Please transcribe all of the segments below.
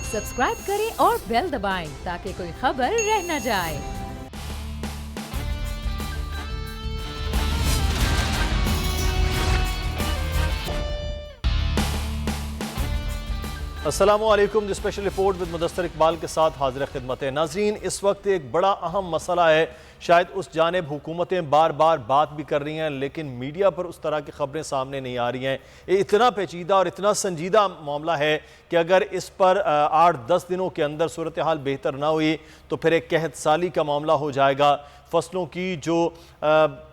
Subscribe करें और bell दबाएं ताकि कोई खबर रह न जाए। अस्सलामुअलैकुम। The special report with Mudassar Iqbal के साथ हाजिर खिदमत है। नाजरीन, इस वक्त एक बड़ा अहम मसला है। शायद उस जानिब हुकूमतें बार बार बात भी कर रही हैं, लेकिन मीडिया पर उस तरह की खबरें सामने नहीं आ रही हैं। ये इतना पेचीदा और इतना संजीदा मामला है कि अगर इस पर 8-10 दिनों के अंदर सूरत हाल बेहतर ना हुई तो फिर एक कहत साली का मामला हो जाएगा। फसलों की जो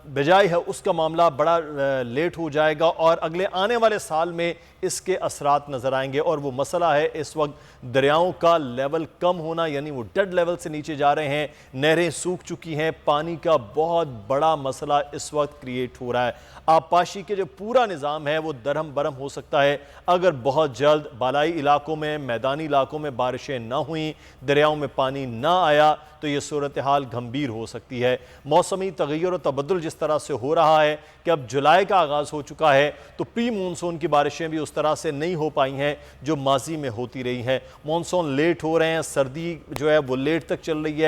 बिजाई है उसका मामला बड़ा लेट हो जाएगा और अगले आने वाले साल में इसके असरात नज़र आएंगे। और वो मसला है इस वक्त दरियाओं का लेवल कम होना, यानी वो डेड लेवल से नीचे जा रहे हैं, नहरें सूख चुकी हैं, पानी का बहुत बड़ा मसला इस वक्त क्रिएट हो रहा है। आबपाशी के जो पूरा निज़ाम है वो दरहम बरहम हो सकता है अगर बहुत जल्द बालाई इलाकों में, मैदानी इलाकों में बारिशें ना हुई, दरियाओं में पानी ना आया तो ये सूरत हाल गंभीर हो सकती है। मौसमी तग़य्युर और तबद्दुल जिस तरह से हो रहा है कि अब जुलाई का आगाज़ हो चुका है तो प्री मानसून की बारिशें भी उस तरह से नहीं हो पाई हैं जो माजी में होती रही हैं। मानसून लेट हो रहे हैं, सर्दी जो है वो लेट तक चल रही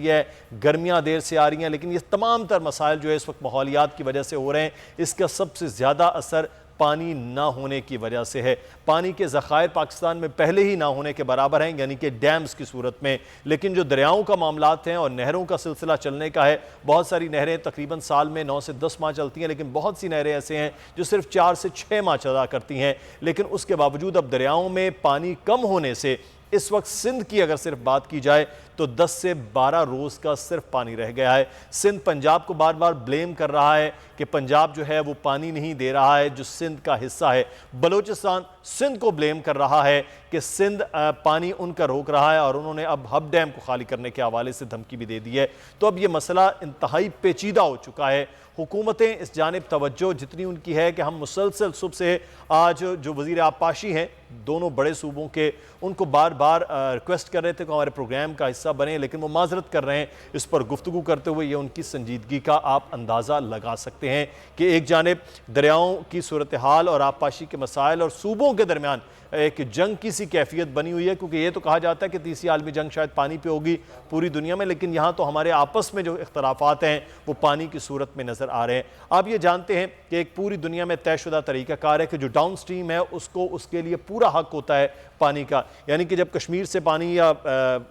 है, गर्मियाँ देर से आ रही हैं। लेकिन ये तमाम तर मसाइल जो है इस वक्त माहौलियात की वजह से हो रहे हैं। इसका सबसे ज़्यादा असर पानी ना होने की वजह से है। पानी के ज़खायर पाकिस्तान में पहले ही ना होने के बराबर हैं, यानी कि डैम्स की सूरत में। लेकिन जो दरियाओं का मामलात हैं और नहरों का सिलसिला चलने का है, बहुत सारी नहरें तकरीबन साल में 9 से 10 माह चलती हैं, लेकिन बहुत सी नहरें ऐसे हैं जो सिर्फ 4 से 6 माह चला करती हैं। लेकिन उसके बावजूद अब दरियाओं में पानी कम होने से इस वक्त सिंध की अगर सिर्फ बात की जाए तो 10 से 12 रोज़ का सिर्फ पानी रह गया है। सिंध पंजाब को बार बार ब्लेम कर रहा है कि पंजाब जो है वो पानी नहीं दे रहा है जो सिंध का हिस्सा है। बलूचिस्तान सिंध को ब्लेम कर रहा है कि सिंध पानी उनका रोक रहा है और उन्होंने अब हब डैम को खाली करने के हवाले से धमकी भी दे दी है। तो अब ये मसला इंतहाई पेचीदा हो चुका है। हुकूमतें इस जानिब तवज्जो जितनी उनकी है कि हम मुसलसल सुबह से आज जो वज़ीर आबपाशी हैं दोनों बड़े सूबों के, उनको बार बार रिक्वेस्ट कर रहे थे कि हमारे प्रोग्राम का हिस्सा बने, लेकिन वो माजरत कर रहे हैं। इस पर गुफ्तगू करते हुए ये उनकी संजीदगी का आप अंदाज़ा लगा सकते हैं कि एक जानिब दरियाओं की सूरत हाल और आबपाशी के मसाइल और सूबों के दरमियान एक जंग की सी कैफियत बनी हुई है। क्योंकि ये तो कहा जाता है कि तीसरी आलमी जंग शायद पानी पे होगी पूरी दुनिया में, लेकिन यहाँ तो हमारे आपस में जो इख्तलाफात हैं वो पानी की सूरत में नज़र आ रहे हैं। आप ये जानते हैं कि एक पूरी दुनिया में तयशुदा तरीक़ाकार है कि जो डाउन स्ट्रीम है उसको उसके लिए पूरा हक होता है पानी का। यानी कि जब कश्मीर से पानी या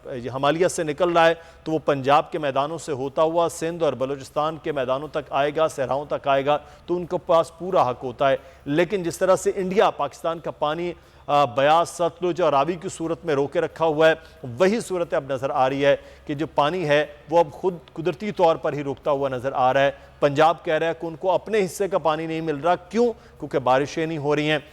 हिमालय से निकल रहा है तो वो पंजाब के मैदानों से होता हुआ सिंध और बलूचिस्तान के मैदानों तक आएगा, सहराओं तक आएगा, तो उनके पास पूरा हक होता है। लेकिन जिस तरह से इंडिया पाकिस्तान का पानी बयास, सतलुज और रावी की सूरत में रोके रखा हुआ है, वही सूरत अब नज़र आ रही है कि जो पानी है वो अब खुद कुदरती तौर पर ही रुकता हुआ नज़र आ रहा है। पंजाब कह रहा है कि उनको अपने हिस्से का पानी नहीं मिल रहा। क्यों? क्योंकि बारिशें नहीं हो रही हैं।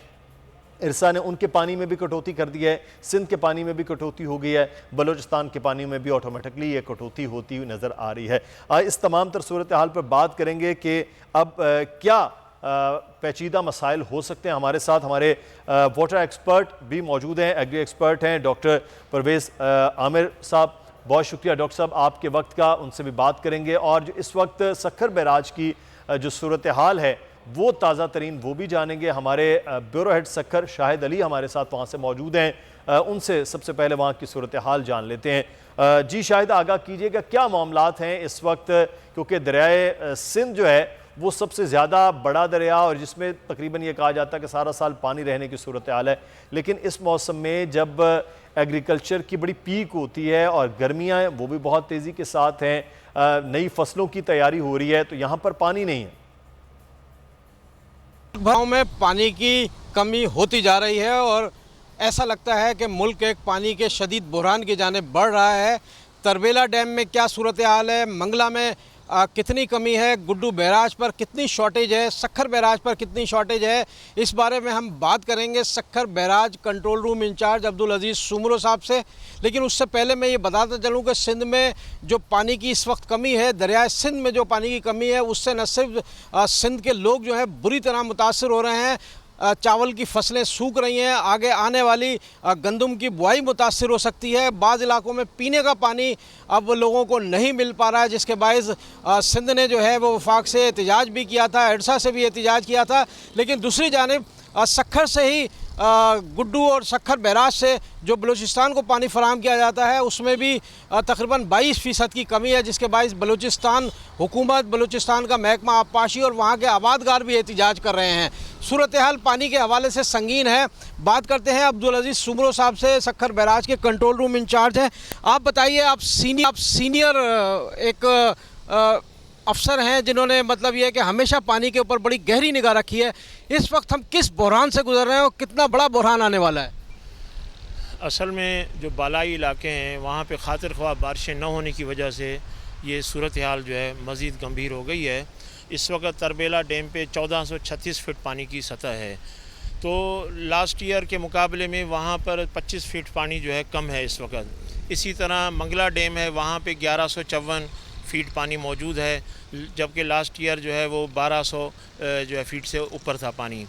इरसा ने उनके पानी में भी कटौती कर दी है, सिंध के पानी में भी कटौती हो गई है, बलूचिस्तान के पानी में भी ऑटोमेटिकली ये कटौती होती हुई नज़र आ रही है। इस तमाम तर सूरत हाल पर बात करेंगे कि अब क्या पेचीदा मसाइल हो सकते हैं। हमारे साथ हमारे वाटर एक्सपर्ट भी मौजूद हैं, एग्री एक्सपर्ट हैं, डॉक्टर परवेज़ आमिर साहब। बहुत शुक्रिया डॉक्टर साहब आपके वक्त का। उनसे भी बात करेंगे और जो इस वक्त सक्खर बैराज की जो सूरत हाल है वो ताज़ा तरीन वो भी जानेंगे। हमारे ब्यूरो हेड सक्खर शाहिद अली हमारे साथ वहाँ से मौजूद हैं, उनसे सबसे पहले वहाँ की सूरत हाल जान लेते हैं। जी शाहिद, आगाह कीजिएगा क्या मामलात हैं इस वक्त, क्योंकि दरियाए सिंध जो है वो सबसे ज़्यादा बड़ा दरिया और जिसमें तकरीबन ये कहा जाता है कि सारा साल पानी रहने की सूरत हाल है। लेकिन इस मौसम में जब एग्रीकल्चर की बड़ी पीक होती है और गर्मियाँ वो भी बहुत तेज़ी के साथ हैं, नई फसलों की तैयारी हो रही है, तो यहाँ पर पानी नहीं है। भाव में पानी की कमी होती जा रही है और ऐसा लगता है कि मुल्क एक पानी के शदीद बुहरान की जानिब बढ़ रहा है। तरबेला डैम में क्या सूरत हाल है, मंगला में कितनी कमी है, गुड्डू बैराज पर कितनी शॉर्टेज है, सक्खर बैराज पर कितनी शॉर्टेज है, इस बारे में हम बात करेंगे Sukkur barrage control room incharge Abdul Aziz Soomro sahab से। लेकिन उससे पहले मैं ये बताता चलूँ कि सिंध में जो पानी की इस वक्त कमी है, दरियाए सिंध में जो पानी की कमी है, उससे न सिर्फ सिंध के लोग जो है बुरी तरह मुतासर हो रहे हैं, चावल की फसलें सूख रही हैं, आगे आने वाली गंदम की बुआई मुतासर हो सकती है। बाज़ इलाकों में पीने का पानी अब लोगों को नहीं मिल पा रहा है, जिसके बायस सिंध ने जो है वो वफाक से एहतजाज भी किया था, एडसा से भी एहतजाज किया था। लेकिन दूसरी जानिब सक्खर से ही गुड्डू और सक्खर बैराज से जो बलूचिस्तान को पानी फराहम किया जाता है उसमें भी तकरीबन 22% की कमी है, जिसके बायस बलूचिस्तान हुकूमत, बलूचिस्तान का महकमा आबपाशी और वहाँ के आबादगार भी एहतिजाज कर रहे हैं। सूरत हाल पानी के हवाले से संगीन है। बात करते हैं अब्दुल अजीज़ सुमरो साहब से, सक्खर बैराज के कंट्रोल रूम इंचार्ज हैं। आप बताइए, आप सीनियर एक अफसर हैं जिन्होंने मतलब ये है कि हमेशा पानी के ऊपर बड़ी गहरी निगाह रखी है। इस वक्त हम किस बहरान से गुजर रहे हैं और कितना बड़ा बहरान आने वाला है? असल में जो बालाई इलाके हैं वहाँ पे खातिर ख्वाह बारिशें न होने की वजह से ये सूरत हाल जो है मज़ीद गंभीर हो गई है। इस वक्त तरबेला डैम पे 1436 फीट पानी की सतह है, तो लास्ट ईयर के मुकाबले में वहाँ पर 25 फीट पानी जो है कम है इस वक्त। इसी तरह मंगला डैम है, वहाँ पे 1154 फीट पानी मौजूद है, जबकि लास्ट ईयर जो है वो 1200 जो है फीट से ऊपर था पानी।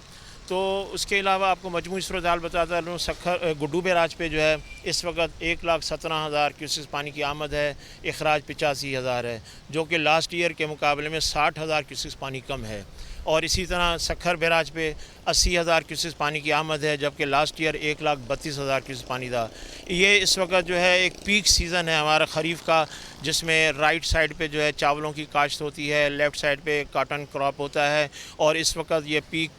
तो उसके अलावा आपको मजमूई सूरत हाल बताता हूँ, सक्खर गुड्डू बैराज पे जो है इस वक्त 1,17,000 क्यूसेस पानी की आमद है, अखराज 85,000 है, जो कि लास्ट ईयर के मुकाबले में 60,000 क्यूसेस पानी कम है। और इसी तरह सक्खर बैराज पे 80,000 क्यूसेस पानी की आमद है, जबकि लास्ट ईयर 1,32,000 क्यूसेस पानी था। ये इस वक्त जो है एक पीक सीज़न है हमारा ख़रीफ का, जिसमें राइट साइड पे जो है चावलों की काश्त होती है, लेफ़्ट साइड पे कॉटन क्रॉप होता है, और इस वक्त ये पीक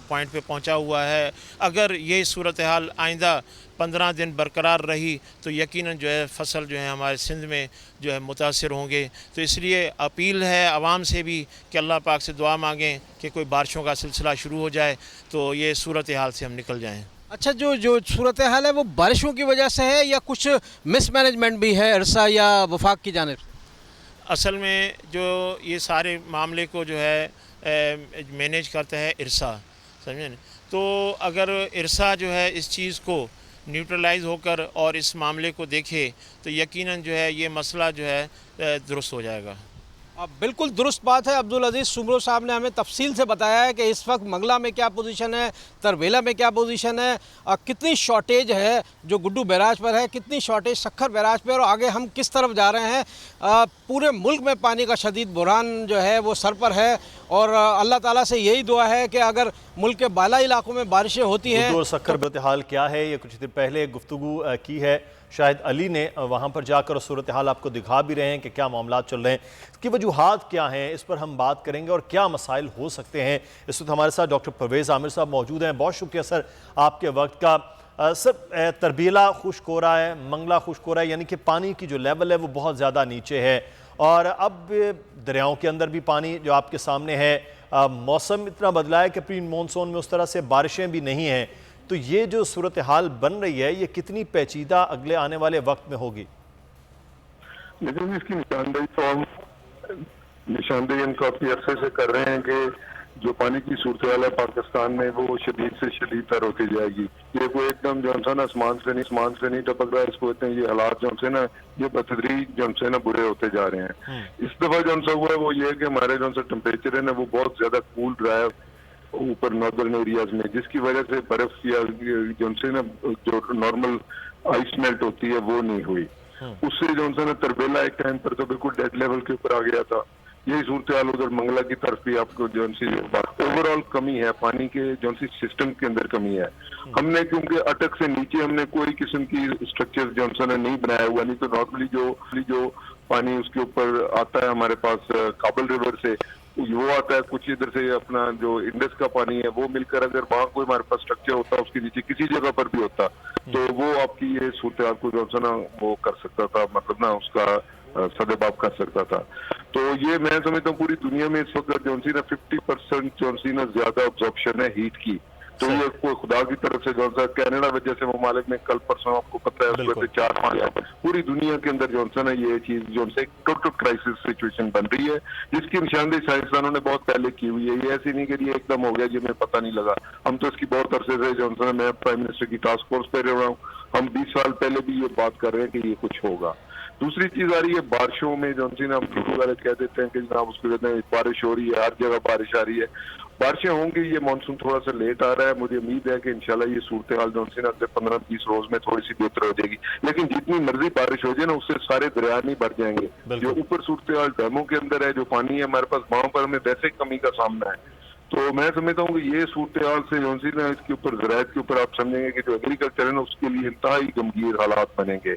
पॉइंट पे पहुंचा हुआ है। अगर ये सूरत हाल आइंदा 15 दिन बरकरार रही तो यकीनन जो है फसल जो है हमारे सिंध में जो है मुतासिर होंगे। तो इसलिए अपील है आवाम से भी कि अल्लाह पाक से दुआ मांगें कि कोई बारिशों का सिलसिला शुरू हो जाए तो ये सूरत हाल से हम निकल जाएँ। अच्छा, जो सूरत हाल है वो बारिशों की वजह से है या कुछ मिसमैनेजमेंट भी है इरसा या वफाक की जानिब से? असल में जो ये सारे मामले को जो है मैनेज करता है इरसा, समझे न? तो अगर इरसा जो है इस चीज़ को न्यूट्रलाइज होकर और इस मामले को देखे तो यकीनन जो है ये मसला जो है दुरुस्त हो जाएगा। बिल्कुल दुरुस्त बात है। अब्दुल अजीज़ सुमरो साहब ने हमें तफसील से बताया है कि इस वक्त मंगला में क्या पोजीशन है, तरबेला में क्या पोजीशन है, कितनी शॉर्टेज है जो गुड्डू बैराज पर है, कितनी शॉर्टेज सक्खर बैराज पर, और आगे हम किस तरफ जा रहे हैं। पूरे मुल्क में पानी का शदीद बुरहान जो है वो सर पर है, और अल्लाह ताला से यही दुआ है कि अगर मुल्क के बाला इलाकों में बारिशें होती हैं। और सक्खर सूरत हाल क्या है, ये कुछ दिन पहले गुफ्तगू की है, शायद अली ने वहाँ पर जाकर सूरत हाल आपको दिखा भी रहे हैं कि क्या मामला चल रहे हैं, इसकी वजूहात क्या हैं, इस पर हम बात करेंगे और क्या मसाइल हो सकते हैं। इस वक्त हमारे साथ डॉक्टर परवेज़ आमिर साहब मौजूद हैं। बहुत शुक्रिया सर आपके वक्त का। सर, तरबेला खुश्क हो रहा है, मंगला खुश्क हो रहा है, यानी कि पानी की जो लेवल है वो बहुत ज़्यादा नीचे है, और अब दरियाओं के अंदर भी पानी जो आपके सामने है, मौसम इतना बदला है कि प्री मानसून में उस तरह से बारिशें भी नहीं हैं। तो ये जो सूरत हाल बन रही है ये कितनी पेचीदा अगले आने वाले वक्त में होगी? लेकिन इसकी निशानदेही हम काफी अरसे से कर रहे हैं कि जो पानी की सूरत हाल है पाकिस्तान में वो शदीद से शदीद तर होती जाएगी। ये कोई एकदम जो है ना आसमान से नहीं टपक रहा है, इसको कहते हैं ये हालात जो है ना ये बतदरीज जो है ना बुरे होते जा रहे हैं। इस दफा जो हुआ है वो ये है कि हमारे जो टेम्परेचर है ना वो बहुत ज्यादा कूल रहा है ऊपर नॉर्दर्न एरियाज में, जिसकी वजह से बर्फ या जो से ना जो नॉर्मल आइस मेल्ट होती है वो नहीं हुई। उससे जो है ना तरबेला एक टाइम पर तो बिल्कुल डेड लेवल के ऊपर आ गया था। यही सूरत हाल उधर मंगला की तरफ भी आपको जो ओवरऑल कमी है, पानी के जो सिस्टम के अंदर कमी है। हमने क्योंकि अटक से नीचे हमने कोई किस्म की स्ट्रक्चर जो है नहीं बनाया हुआ, नहीं तो नॉर्मली जो पानी उसके ऊपर आता है हमारे पास काबल रिवर से वो आता है, कुछ इधर से अपना जो इंडस का पानी है वो मिलकर अगर वहाँ कोई हमारे पास स्ट्रक्चर होता उसके नीचे किसी जगह पर भी होता तो वो आपकी ये सूरत हाल को जो है ना वो कर सकता था, मतलब ना उसका सदेबाब कर सकता था। तो ये मैं समझता हूँ पूरी दुनिया में इस वक्त जो ना 50% जो ना ज्यादा ऑब्जॉर्प्शन है हीट की। तो ये कोई खुदा की तरफ से जो है कनाडा जैसे ममालिक में कल परसों आपको पता है उसमें 4-5 पूरी दुनिया के अंदर जो है ना ये चीज जो है टोटल क्राइसिस सिचुएशन बन रही है, जिसकी निशानदेही साइंसदानों ने बहुत पहले की हुई है। ये ऐसी नहीं कि ये एकदम हो गया जी हमें पता नहीं लगा, हम तो इसकी बहुत अरसे से जो है मैं प्राइम मिनिस्टर की टास्क फोर्स पे रह रहा हूँ, हम 20 साल पहले भी ये बात कर रहे हैं कि ये कुछ होगा। दूसरी चीज आ रही है बारिशों में जो हम वाले कह देते हैं कि जनाब उसको कहते हैं बारिश हो रही है, हर जगह बारिश आ रही है, बारिशें होंगी। ये मानसून थोड़ा सा लेट आ रहा है, मुझे उम्मीद है कि इंशाल्लाह ये सूरत हाल जो अगले 15-20 रोज में थोड़ी सी बेहतर हो जाएगी। लेकिन जितनी मर्जी बारिश हो जाए ना उससे सारे दरिया नहीं भर जाएंगे। जो ऊपर सूरत हाल डैमों के अंदर है, जो पानी है हमारे पास वहां पर हमें वैसे कमी का सामना है। तो मैं समझता हूँ कि ये सूरत हाल से जो सी ना इसके ऊपर ज़रायत के ऊपर आप समझेंगे कि जो एग्रीकल्चर है ना उसके लिए इंतहाई गंभीर हालात बनेंगे।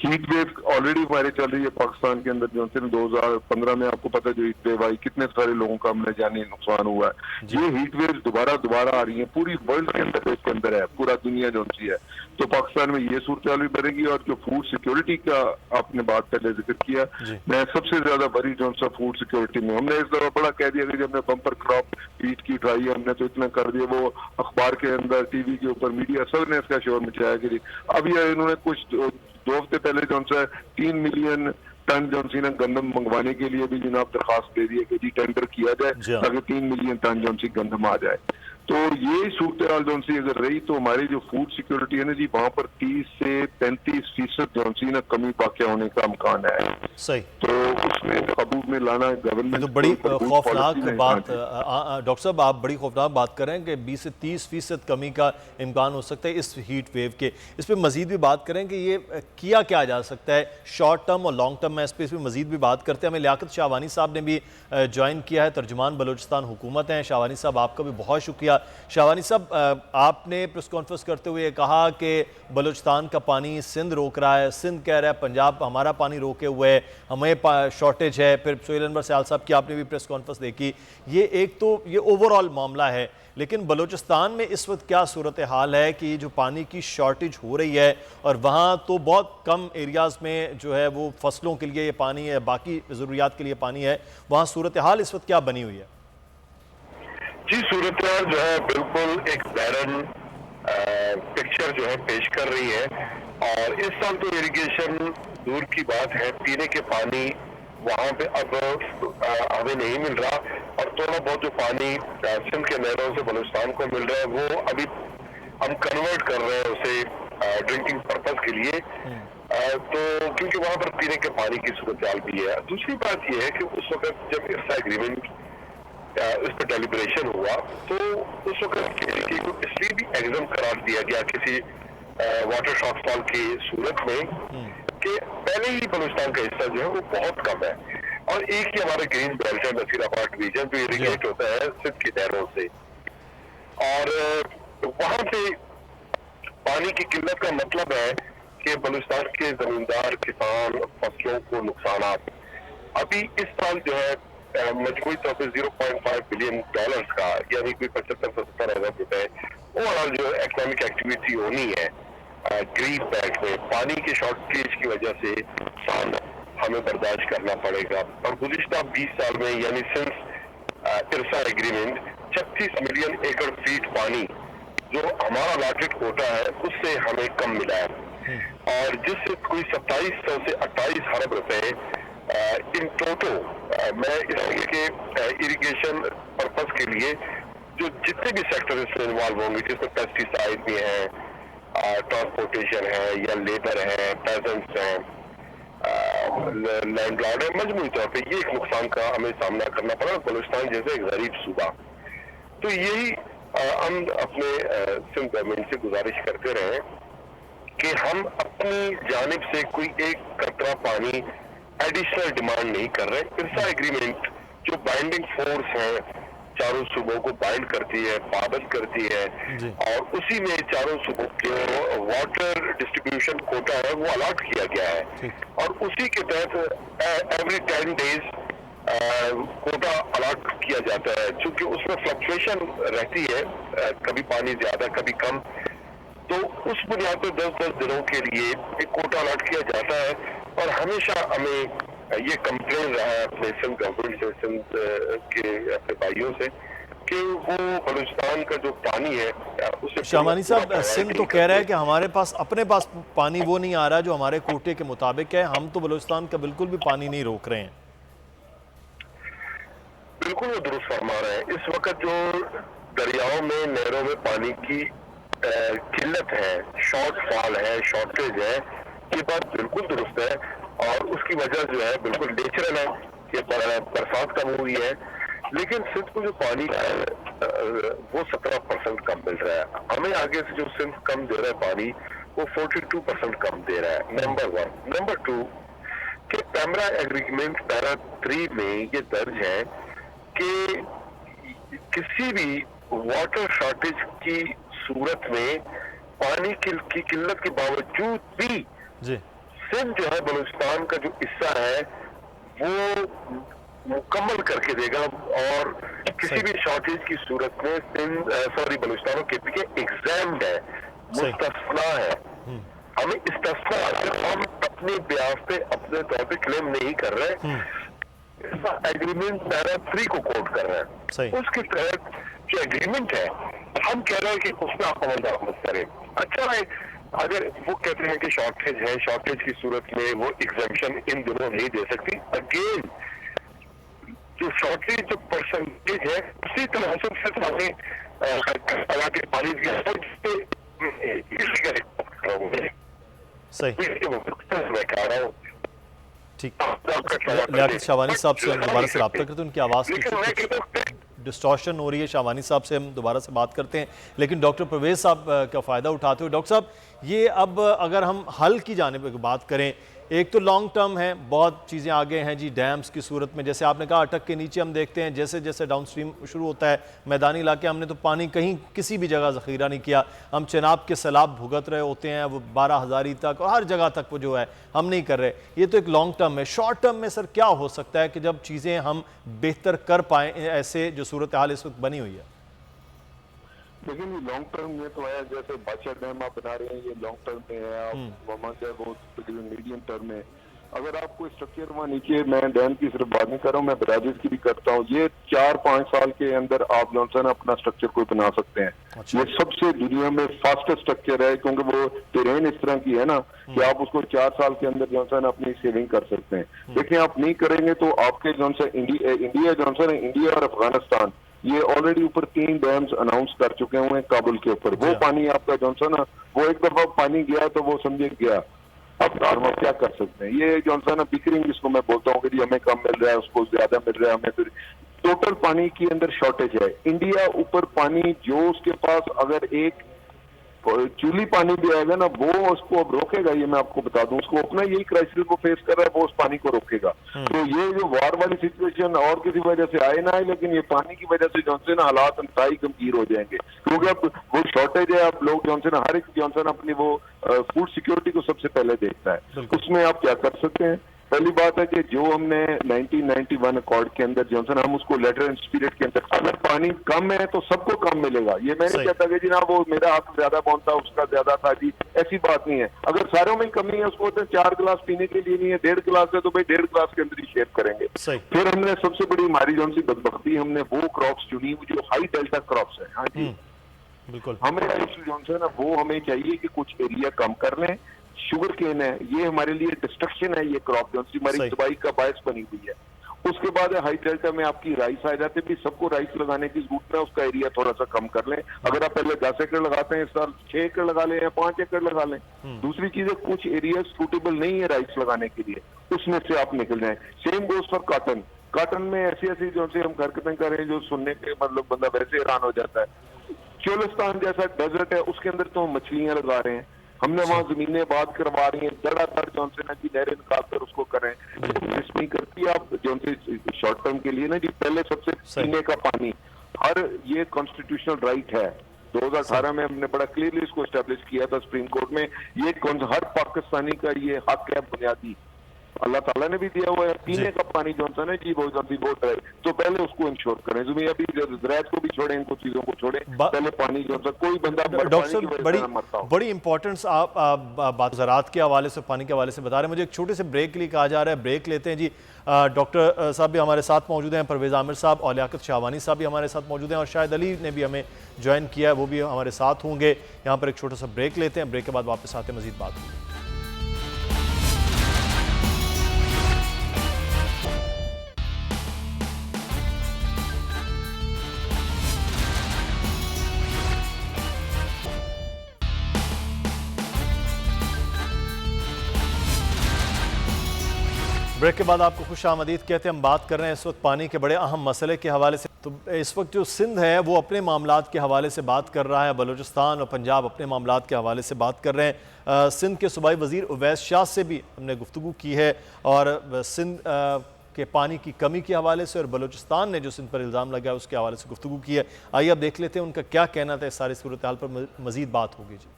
हीट वेव ऑलरेडी हमारे चल रही है पाकिस्तान के अंदर, जो 2015 में आपको पता है जो हीट वेव आई कितने सारे लोगों का हमने जानी नुकसान हुआ है। ये हीट वेव दोबारा आ रही है, पूरी वर्ल्ड के अंदर इसके अंदर है, पूरा दुनिया जो सी है। तो पाकिस्तान में ये सूरत हाल भी बनेगी। और जो फूड सिक्योरिटी का आपने बात पहले जिक्र किया, मैं सबसे ज्यादा बड़ी जो सा फूड सिक्योरिटी में हमने इस दफा बड़ा कह दिया कि जब हमने बम्पर क्रॉप वीट की उठाई है हमने तो इतना कर दिया, वो अखबार के अंदर टीवी के ऊपर मीडिया सब ने इसका शोर मचाया कि अब ये इन्होंने कुछ 2 हफ्ते पहले जो सा 3 मिलियन टन जो सी ना गंदम मंगवाने के लिए भी जनाब दरखास्त दे दी है कि जी टेंडर किया जाए ताकि 3 मिलियन टन जो सी गंदम आ जाए। तो ये सूरत हाल जो सी अगर रही तो हमारी जो फूड सिक्योरिटी है ना जी वहां पर 30 से 35% जो सी ना कमी वाक़या होने का इम्कान है। सही। तो उसमें काबू में लाना गवर्नमेंट तो बड़ी खौफनाक बात डॉक्टर साहब आप बड़ी खौफनाक बात कर रहे हैं कि 20 से 30% कमी का इम्कान हो सकता है इस हीट वेव के। इस पर मजीद भी बात करें कि ये किया क्या जा सकता है शॉर्ट टर्म और लॉन्ग टर्म में, इस पर मजीद भी बात करते हैं। हमें लियाकत शाहवानी साहब ने भी ज्वाइन किया है, तर्जुमान बलूचिस्तान हुकूमत हैं। शाहवानी साहब आपका भी बहुत शुक्रिया। शाहवानी साहब आपने प्रेस कॉन्फ्रेंस करते हुए कहा कि बलूचिस्तान का पानी सिंध रोक रहा है, सिंध कह रहा है पंजाब हमारा पानी रोके हुए है, हमें शॉर्टेज है। फिर सोहेल अनवर सयाल साहब की आपने भी प्रेस कॉन्फ्रेंस देखी। ये एक तो ये ओवरऑल मामला है, लेकिन बलूचिस्तान में इस वक्त क्या सूरत हाल है कि जो पानी की शॉर्टेज हो रही है और वहाँ तो बहुत कम एरियाज़ में जो है वो फसलों के लिए ये पानी है, बाकी ज़रूरियात के लिए पानी है, वहाँ सूरत हाल इस वक्त क्या बनी हुई है? जी सूरत हाल जो है बिल्कुल एक बैरन पिक्चर जो है पेश कर रही है। और इस साल तो इरिगेशन दूर की बात है, पीने के पानी वहाँ पे अब हमें नहीं मिल रहा। और थोड़ा बहुत जो पानी सिंध के नहरों से बलूचिस्तान को मिल रहा है वो अभी हम कन्वर्ट कर रहे हैं उसे ड्रिंकिंग पर्पस के लिए। तो क्योंकि वहाँ पर पीने के पानी की सूरत हाल भी है। दूसरी बात यह है कि उस वक्त जब इसका एग्रीमेंट इस पर डेलिब्रेशन हुआ तो उस वक्त केसी को इसलिए भी एग्जाम करार दिया गया किसी वाटर शॉर्टफॉल की सूरत में कि पहले ही बलूचिस्तान का हिस्सा जो है वो बहुत कम है और एक ही हमारा ग्रीन बेल्ट है नसीराबाद डिवीजन जो इरिगेट होता है सिंध की नहरों से। और वहां पे पानी की किल्लत का मतलब है कि बलूचिस्तान के जमींदार किसान फसलों को नुकसान। अभी इस साल जो है मजबूरी तौर पर $0.5 बिलियन का यानी कोई 75-70 अरब रुपए ओवरऑल जो इकोनॉमिक एक्टिविटी होनी है ग्रीन बेल्ट में पानी के शॉर्टेज की वजह से साल हमें बर्दाश्त करना पड़ेगा। और गुज़िश्ता 20 साल में यानी सिंस इरसा एग्रीमेंट 36 मिलियन एकड़ फीट पानी जो हमारा अलॉटेड कोटा है उससे हमें कम मिला है और जिससे कोई 2700 से 28 अरब रुपए इन टोटल मैं इसलिए कि इरिगेशन पर्पस के लिए जो जितने भी सेक्टर इसमें इन्वॉल्व होंगे जिसमें पेस्टिसाइड भी हैं, ट्रांसपोर्टेशन है या लेबर है, पेजेंट्स हैं, लैंडलॉर्ड है, मजमूई तौर पे ये एक नुकसान का हमें सामना करना पड़ा बलूचिस्तान जैसे एक गरीब सूबा। तो यही हम अपने सिंध गवर्नमेंट से गुजारिश करते रहे कि हम अपनी जानिब से कोई एक कतरा पानी एडिशनल डिमांड नहीं कर रहे। इरसा एग्रीमेंट जो बाइंडिंग फोर्स है चारों सूबों को बाइंड करती है, पाबंद करती है और उसी में चारों सूबों के वाटर डिस्ट्रीब्यूशन कोटा है वो अलॉट किया गया है और उसी के तहत एवरी 10 डेज कोटा अलॉट किया जाता है। चूंकि उसमें फ्लक्चुएशन रहती है, कभी पानी ज्यादा कभी कम, तो उस बुनियाद पर 10-10 दिनों के लिए एक कोटा अलॉट किया जाता है। और हमेशा हमें ये कंप्लेन रहा है अपने सिंध गवर्नमेंट से, सिंध के अपने भाइयों से कि वो बलूचिस्तान का जो पानी है उसे शाहवानी साहब सिंध तो कह रहा है कि हमारे पास अपने पास पानी वो नहीं आ रहा जो हमारे कोटे के मुताबिक है, हम तो बलूचिस्तान का बिल्कुल भी पानी नहीं रोक रहे हैं। बिल्कुल वो दुरुस्त फरमा रहे हैं। इस वक्त जो दरियाओं में नहरों में पानी की किल्लत है, शॉर्टफॉल है, शॉर्टेज है, ये बात बिल्कुल दुरुस्त है और उसकी वजह जो है बिल्कुल नेचुरल है कि बरसात कम हुई है। लेकिन सिंध को जो पानी है वो 17% कम मिल रहा है। हमें आगे से जो सिंध कम दे रहा है पानी वो 42% कम दे रहा है, नंबर 1। नंबर 2 कि पैमरा एग्रीमेंट पैरा 3 में ये दर्ज है कि किसी भी वाटर शॉर्टेज की सूरत में पानी की किल्लत के बावजूद भी जी सिंध जो है बलूचिस्तान का जो हिस्सा है वो मुकम्मल करके देगा, और किसी भी शॉर्टेज की सूरत में बलूचिस्तान और केपी के एग्जाम है, मुस्तस्ना है। हमें इस्तिस्ना अगर हम अपने ब्याज पे अपने तौर पे क्लेम नहीं कर रहे, एग्रीमेंट पैरा 3 को कोट कर रहे हैं, उसके तहत जो एग्रीमेंट है हम कह रहे हैं कि उसमें आप अमल दरामद करें। अच्छा है, अगर वो कहते हैं कि शॉर्टेज है, शॉर्टेज की सूरत में वो एग्जामिशन इन दोनों नहीं दे सकती, अगेन जो शॉर्टेज जो परसेंटेज है उसी तरह से सिर्फ हमें के पानी मैं कह रहा हूँ। ठीक, लियाकत शाहवानी साहब से हम दोबारा से रब्ता करते हैं, उनकी आवाज़ की डिस्टॉर्शन हो रही है। शाहवानी साहब से हम दोबारा से बात करते हैं, लेकिन डॉक्टर परवेज़ साहब का फ़ायदा उठाते हुए, डॉक्टर साहब ये अब अगर हम हल की जानिब बात करें, एक तो लॉन्ग टर्म है, बहुत चीज़ें आगे हैं जी, डैम्स की सूरत में जैसे आपने कहा अटक के नीचे हम देखते हैं जैसे जैसे डाउन स्ट्रीम शुरू होता है मैदानी इलाके, हमने तो पानी कहीं किसी भी जगह ज़ख़ीरा नहीं किया, हम चनाब के सैलाब भुगत रहे होते हैं, वो 12,000 तक और हर जगह तक वो जो है हम नहीं कर रहे। ये तो एक लॉन्ग टर्म है। शॉर्ट टर्म में सर क्या हो सकता है कि जब चीज़ें हम बेहतर कर पाएँ, ऐसे जो सूरत हाल इस वक्त बनी हुई है? लेकिन ये लॉन्ग टर्म में तो है, जैसे बादशाह डैम आप बना रहे हैं ये लॉन्ग टर्म में है, आप मान जाए वो मीडियम टर्म में। अगर आपको स्ट्रक्चर वहाँ नीचे, मैं डैम की सिर्फ बात नहीं कर रहा हूँ, मैं बराजिस की भी करता हूँ, ये 4-5 साल के अंदर आप जो है अपना स्ट्रक्चर कोई बना सकते हैं। अच्छा। ये सबसे दुनिया में फास्टेस्ट स्ट्रक्चर है, क्योंकि वो टेरेन इस तरह की है ना कि आप उसको 4 साल के अंदर जो है अपनी सेविंग कर सकते हैं। देखिए आप नहीं करेंगे तो आपके जो है इंडिया और अफगानिस्तान ये ऑलरेडी ऊपर 3 डैम्स अनाउंस कर चुके हुए हैं काबुल के ऊपर। वो पानी आपका जॉनसन ना, वो एक दफा पानी गया तो वो समझे गया। अब हम क्या कर सकते हैं, ये जॉनसन ना बिकरिंग जिसको मैं बोलता हूँ कि हमें कम मिल रहा है उसको ज्यादा मिल रहा है, हमें फिर टोटल पानी की अंदर शॉर्टेज है। इंडिया ऊपर पानी जो उसके पास अगर एक चूली पानी भी आएगा ना वो उसको अब रोकेगा, ये मैं आपको बता दूं, उसको अपना यही क्राइसिस को फेस कर रहा है, वो उस पानी को रोकेगा। तो ये जो वार वाली सिचुएशन और किसी वजह से आए ना आए, लेकिन ये पानी की वजह से जॉनसन हालात इंतहाई गंभीर हो जाएंगे, क्योंकि अब वो शॉर्टेज है। अब लोग जॉनसन हर एक जॉनसन अपनी वो फूड सिक्योरिटी को सबसे पहले देखता है। उसमें आप क्या कर सकते हैं, पहली बात है कि जो हमने 1991 अकॉर्ड के अंदर जॉनसन हम उसको लेटर एंड स्पिरिट के अंदर, अगर पानी कम है तो सबको कम मिलेगा। ये मैं नहीं कहता कि जी ना वो मेरा हक ज्यादा पहुंचता उसका ज्यादा था जी, ऐसी बात नहीं है। अगर सारों में कमी है उसको तो 4 गिलास पीने के लिए नहीं है, 1.5 गिलास है तो भाई 1.5 गिलास के अंदर ही शेयर करेंगे। फिर हमने सबसे बड़ी हमारी जौन सी बदबख्ती, हमने वो क्रॉप्स चुनी जो हाई डेल्टा क्रॉप्स है। हाँ जी बिल्कुल, हमें जौन है ना वो हमें चाहिए कि कुछ एरिया कम कर लें। शुगर केन है, ये हमारे लिए डिस्ट्रक्शन है, ये क्रॉप जो हमारी तबाही का बायस बनी हुई है। उसके बाद हाई डेल्टा में आपकी राइस आ जाते, भी सबको राइस लगाने की जरूरत है, उसका एरिया थोड़ा सा कम कर लें। अगर आप पहले 10 एकड़ लगाते हैं इस साल 6 एकड़ लगा लें या 5 एकड़ लगा लें। दूसरी चीज है कुछ एरिया सूटेबल नहीं है राइस लगाने के लिए, उसमें से आप निकल जाए। Same goes for cotton. Cotton में ऐसी ऐसी जो से हम हरकतें कर रहे हैं जो सुनने के मतलब बंदा वैसे हैरान हो जाता है। चोलिस्तान जैसा डेजर्ट है उसके अंदर तो हम मछलियां लगा रहे हैं, हमने वहां जमीनें बात करवा रही हैं, धड़ाधड़ जौन से ना जी नहरें निकाल कर उसको करें। नहीं करती आप जौन से शॉर्ट टर्म के लिए ना जी, पहले सबसे पीने का पानी हर ये कॉन्स्टिट्यूशनल राइट है। 2018 में हमने बड़ा क्लियरली इसको एस्टेब्लिश किया था सुप्रीम कोर्ट में, ये हर पाकिस्तानी का ये हक है बुनियादी, अल्लाह ताला ने भी दिया हुआ है। पीने का पानी जो होता है ना जी वो है, तो पहले उसको इंश्योर करें। जमीन अभी ज़राअत को भी छोड़ें, इनको चीजों को छोड़ें, पहले पानी जो होता है कोई बंदा डॉक्टर साहब बड़ी इंपॉर्टेंस आप बात ज़राअत के हवाले से पानी के हवाले से बता रहे हैं। मुझे एक छोटे से ब्रेक के लिए कहा जा रहा है, ब्रेक लेते हैं जी। डॉक्टर साहब भी हमारे साथ मौजूद हैं, परवेज़ आमिर साहब और लियाकत शाहवानी साहब भी हमारे साथ मौजूद हैं, और शाहिद अली ने भी हमें ज्वाइन किया है, वो भी हमारे साथ होंगे। यहाँ पर एक छोटा सा ब्रेक लेते हैं, ब्रेक के बाद वापस आते हैं, मजीद बात होगी। ब्रेक के बाद आपको खुश आमदीद कहते हैं। हम बात कर रहे हैं इस वक्त पानी के बड़े अहम मसले के हवाले से। तो इस वक्त जो सिंध है वो अपने मामलात के हवाले से बात कर रहा है, बलूचिस्तान और पंजाब अपने मामलात के हवाले से बात कर रहे हैं। सिंध के सूबाई वज़ीर उवैस शाह से भी हमने गुफ्तगू की है, और सिंध कि पानी की कमी के हवाले से, और बलूचिस्तान ने जो सिंध पर इल्ज़ाम लगाया उसके हवाले से गुफ्तगू की है। आइए अब देख लेते हैं उनका क्या कहना था इस सारी सूरत हाल पर, मज़ीद बात होगी। जी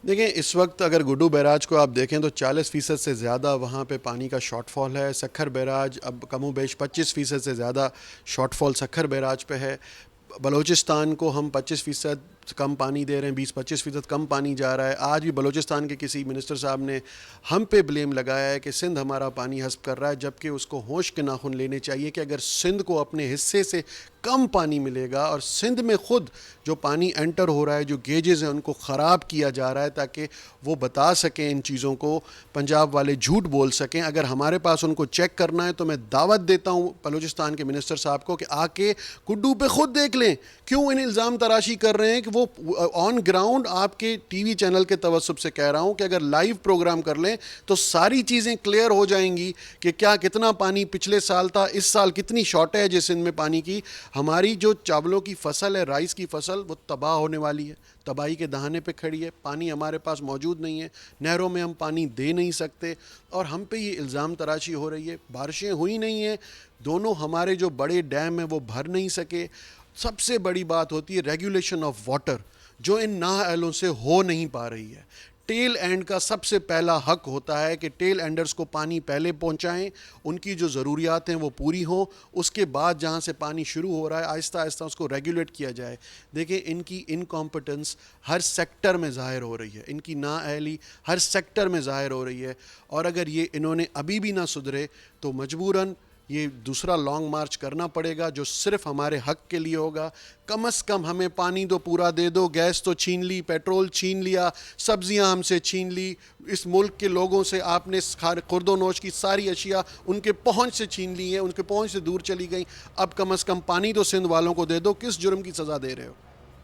देखिए, इस वक्त अगर गुड्डू बैराज को आप देखें तो 40% से ज़्यादा वहाँ पे पानी का शॉर्टफॉल है। सखर बैराज अब कमोबेश 25% से ज़्यादा शॉर्टफॉल सखर बैराज पे है। बलूचिस्तान को हम 25% कम पानी दे रहे हैं, 20-25% कम पानी जा रहा है। आज भी बलूचिस्तान के किसी मिनिस्टर साहब ने हम पे ब्लेम लगाया है कि सिंध हमारा पानी हस्प कर रहा है, जबकि उसको होश के नाखून लेने चाहिए कि अगर सिंध को अपने हिस्से से कम पानी मिलेगा और सिंध में ख़ुद जो पानी एंटर हो रहा है, जो गेजेस हैं उनको ख़राब किया जा रहा है ताकि वो बता सकें इन चीज़ों को, पंजाब वाले झूठ बोल सकें। अगर हमारे पास उनको चेक करना है तो मैं दावत देता हूँ बलूचिस्तान के मिनिस्टर साहब को कि आके गुड्डू पे ख़ुद देख लें क्यों इन इल्ज़ाम तराशी कर रहे हैं। कि वो ऑन ग्राउंड आपके टीवी चैनल के तवज्जुब से कह रहा हूँ कि अगर लाइव प्रोग्राम कर लें तो सारी चीज़ें क्लियर हो जाएंगी कि क्या कितना पानी पिछले साल था, इस साल कितनी शॉर्टेज है सिंध में पानी की। हमारी जो चावलों की फसल है, राइस की फसल, वो तबाह होने वाली है, तबाही के दहाने पे खड़ी है। पानी हमारे पास मौजूद नहीं है, नहरों में हम पानी दे नहीं सकते और हम पे ये इल्ज़ाम तराशी हो रही है। बारिशें हुई नहीं हैं, दोनों हमारे जो बड़े डैम हैं वो भर नहीं सके। सबसे बड़ी बात होती है रेगुलेशन ऑफ वाटर, जो इन नाअहलों से हो नहीं पा रही है। टेल एंड का सबसे पहला हक होता है कि टेल एंडर्स को पानी पहले पहुंचाएं, उनकी जो ज़रूरियात हैं वो पूरी हों, उसके बाद जहां से पानी शुरू हो रहा है आहिस्ता आहिस्ता उसको रेगुलेट किया जाए। देखिए, इनकी इनकॉम्पिटेंस हर सेक्टर में ज़ाहिर हो रही है, इनकी नाअहली हर सेक्टर में ज़ाहिर हो रही है और अगर ये इन्होंने अभी भी ना सुधरे तो मजबूरन ये दूसरा लॉन्ग मार्च करना पड़ेगा जो सिर्फ हमारे हक के लिए होगा। कम से कम हमें पानी तो पूरा दे दो, गैस तो छीन ली, पेट्रोल छीन लिया, सब्जियां हमसे छीन ली, इस मुल्क के लोगों से आपने खुर्दोनोश की सारी अशिया उनके पहुंच से छीन ली हैं, उनके पहुंच से दूर चली गई। अब कम से कम पानी तो सिंध वालों को दे दो, किस जुर्म की सज़ा दे रहे हो।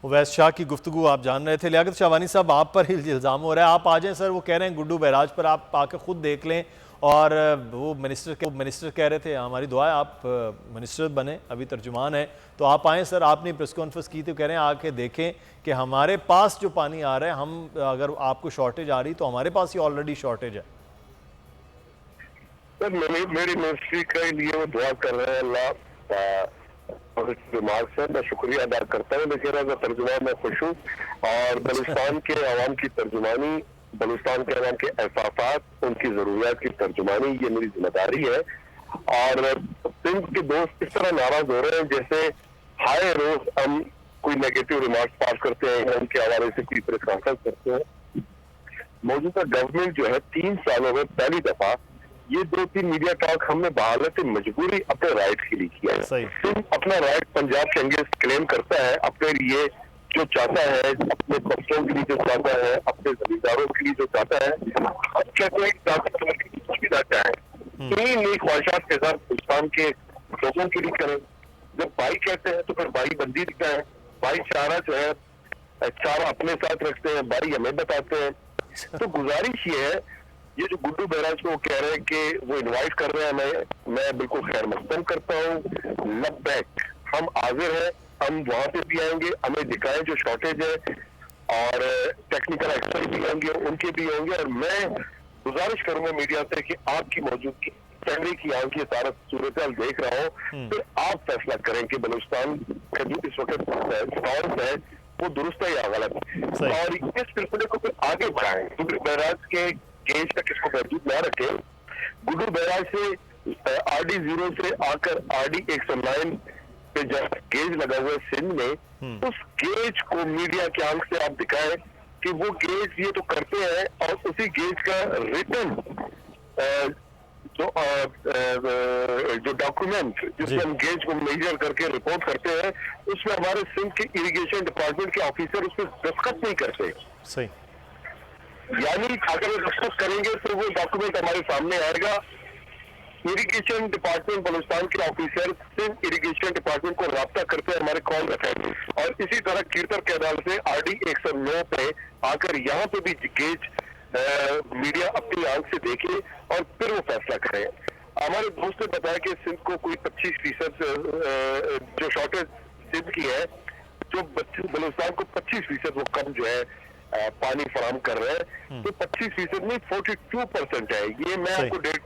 उवैस शाह की गुफ्तगू आप जान रहे थे। लियाकत शाहवानी साहब, आप पर ही इल्ज़ाम हो रहा है, आप आ जाएं सर। वो कह रहे हैं गुड्डू बैराज पर आप आके खुद देख लें, और वो मिनिस्टर कह रहे थे हमारी दुआ है आप मिनिस्टर बने, अभी तर्जुमान है, तो आप आएँ सर। आपने प्रेस कॉन्फ्रेंस की थी, कह रहे हैं आके देखें कि हमारे पास जो पानी आ रहा है, हम अगर आपको शॉर्टेज आ रही तो हमारे पास ही ऑलरेडी शॉर्टेज है। सर मेरी मिनिस्ट्री के लिए वो दुआ कर रहे हैं, अल्लाह दिमाग से मैं शुक्रिया अदा करता हूँ, लेकिन एज तर्जुमान मैं खुश हूँ और बलूचिस्तान के अवाम की तर्जुमानी, बलूचिस्तान के अवाम के एहसासात, उनकी ज़रूरियात की तर्जुमानी ये मेरी जिम्मेदारी है। और सिंध के दोस्त इस तरह नाराज हो रहे हैं जैसे हाय रोज हम कोई नेगेटिव रिमार्क्स पास करते हैं, उनके हवाले से कोई प्रेस कॉन्फ्रेंस करते हैं। मौजूदा गवर्नमेंट जो है 3 सालों में पहली दफा ये 2-3 मीडिया टॉक हमने बहालत मजबूरी अपने राइट के लिए किया है। सिंध अपना राइट पंजाब के अंगेंस्ट क्लेम करता है, अपने लिए जो चाहता है, अपने बच्चों के लिए जो चाहता है, अपने जमींदारों के लिए जो चाहता है, अब कहते हैं सुविधा क्या है, इन्हीं नई ख्वाहिशात के साथ हिंदुस्तान के लोगों के लिए करें। जब भाई कहते हैं तो फिर भाई बंदी दिखता है, भाईचारा जो है चारा अपने साथ रखते हैं, भाई हमें बताते हैं। तो गुजारिश ये है, ये जो गुड्डू बैराज को कह रहे हैं कि वो इनवाइट कर रहे हैं, मैं बिल्कुल खैर मकदम करता हूँ। लबैक, हम हाजिर हैं, हम वहां पे भी आएंगे, हमें दिखाएं जो शॉर्टेज है, और टेक्निकल एक्सपर्ट भी होंगे, उनके भी होंगे। और मैं गुजारिश करूंगा मीडिया से कि आपकी मौजूदगी, कैमरे की आंख की सारा सूरत हाल देख रहा हो, फिर आप फैसला करें कि बलूचिस्तान का जो इस वक्त स्टॉर्म है वो दुरुस्त है या गलत, और इस सिलसिले को फिर आगे बढ़ाएं। गुड्डू बैराज के गेज तक इसको महदूद न रखें। गुड्डू बैराज से RD 0 से आकर RD 109 पे जब गेज लगा हुआ है सिंध में, उस गेज को मीडिया के आंख से आप दिखाएं कि वो गेज ये तो करते हैं, और उसी गेज का रिटन जो डॉक्यूमेंट जिसमें हम गेज को मेजर करके रिपोर्ट करते हैं, उसमें हमारे सिंध के इरिगेशन डिपार्टमेंट के ऑफिसर उसमें दस्तखत नहीं करते। सही, यानी अगर वो दस्तखत करेंगे तो वो डॉक्यूमेंट हमारे सामने आएगा। इरिगेशन डिपार्टमेंट बलूचिस्तान के ऑफिसर सिर्फ इरिगेशन डिपार्टमेंट को राब्ता करते हैं, हमारे कॉल रखा है, और इसी तरह कीर्तन कैनाल से RD 109 पे आकर यहाँ पे भी गेज मीडिया अपनी आंख से देखे और फिर वो फैसला करें। हमारे दोस्त ने बताया कि सिंध को कोई 25% जो शॉर्टेज सिंध की है, जो बलूचिस्तान को 25% वो कम जो है पानी फराम कर रहे हैं, तो 25% नहीं 42% है। ये मैं आपको डेट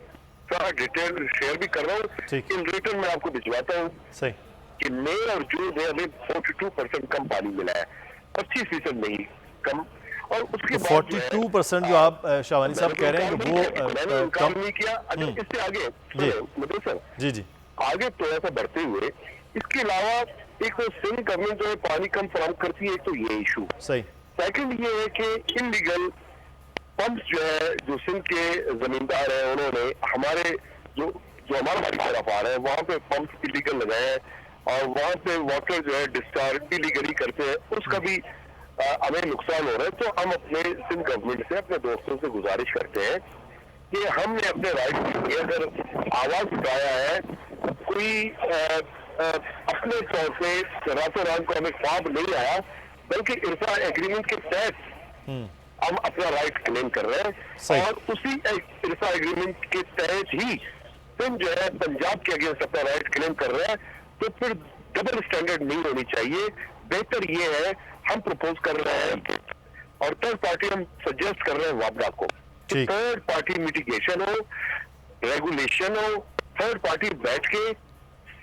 सारा डिटेल शेयर भी कर रहा हूँ, ठीक। इन रिटर्न में आपको भिजवाता हूँ सही। कि मई और जून में हमें 42% कम पानी मिला है, 25% नहीं कम। और उसके तो बाद 42% जो आप शाहवानी साहब कह रहे हैं कि मैंने वो इनकार कम। नहीं किया। अगर इससे आगे सर जी जी आगे थोड़ा सा बढ़ते हुए, इसके अलावा एक तो सिंध गवर्नमेंट जो है पानी कम फराहम करती है, एक तो ये इशू। सही। सेकंड ये है कि इनलीगल पंप्स जो है, जो सिंध के जमींदार हैं, उन्होंने हमारे जो हमारा हमारी तरफ आ रहे हैं वहां पे पंप इलीगल लगाए हैं और वहां पे वाटर जो है डिस्चार्ज इलीगली करते हैं, उसका भी हमें नुकसान हो रहा है। तो हम अपने सिंध गवर्नमेंट से, अपने दोस्तों से गुजारिश करते हैं कि हमने अपने राइट के लिए अगर आवाज उठाया है, कोई अपने तौर पे रातों रात को हमें ख्वाब नहीं आया, बल्कि इरसा एग्रीमेंट के तहत हम अपना राइट क्लेम कर रहे हैं और उसी इरसा एग्रीमेंट के तहत ही सिंध जो है पंजाब के अगेंस्ट अपना राइट क्लेम कर रहा है। तो फिर डबल स्टैंडर्ड नहीं होनी चाहिए। बेहतर ये है, हम प्रपोज कर रहे हैं और थर्ड पार्टी हम सजेस्ट कर रहे हैं वापडा को, थर्ड पार्टी मिटिगेशन हो, रेगुलेशन हो, थर्ड पार्टी बैठ के